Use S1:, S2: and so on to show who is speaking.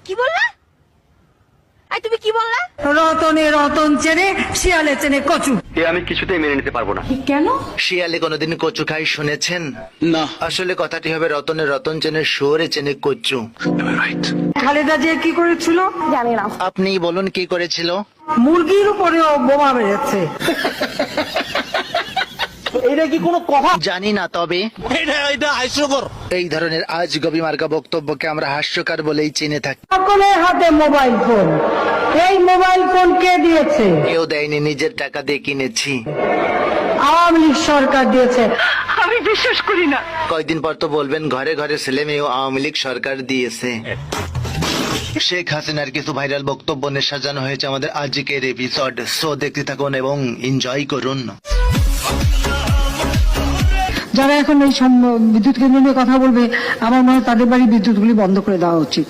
S1: কি বললা? আই তুমি কি বললা?
S2: রতনে রতন চেনে, শিয়ালে চেনে কচু।
S3: এ আমি কিছুতেই মেনে নিতে পারবো না।
S2: কেন?
S4: শিয়ালে কোনোদিন কচু খাই শুনেছেন? না, আসলে কথাটি হবে রতনে রতন চেনে, শুয়োরে চেনে কচু।
S2: খালেদা জিয়া কি করেছিল?
S1: জানি না।
S4: আপনি বলুন কি করেছিল?
S2: মুরগির উপরেও বোমা মেরেছে।
S5: এটা কি কোনো কথা?
S4: জানি না, তবে
S5: এটা হাস্যকর।
S4: এই ধরনের আজগবি মার্কা বক্তব্যকে আমরা হাস্যকর বলেই চিনে থাকি।
S2: সকলের হাতে মোবাইল ফোন। এই মোবাইল ফোন কে দিয়েছে?
S4: কেউ দেয়নি, নিজের টাকা দিয়ে কিনেছি।
S2: আওয়ামী লীগ সরকার দিয়েছে।
S4: কয়দিন পর তো বলবেন ঘরে ঘরে ছেলে মেয়েও আওয়ামী লীগ সরকার দিয়েছে। শেখ হাসিনার কিছু ভাইরাল বক্তব্য নিয়ে সাজানো হয়েছে আমাদের আজকের এপিসোড। সো দেখতে থাকুন এবং এনজয় করুন।
S2: যারা এখন এই বিদ্যুৎ কেন্দ্র নিয়ে কথা বলবে, আমার মনে হয় তাদের বাড়ি বিদ্যুৎগুলি বন্ধ করে দেওয়া উচিত।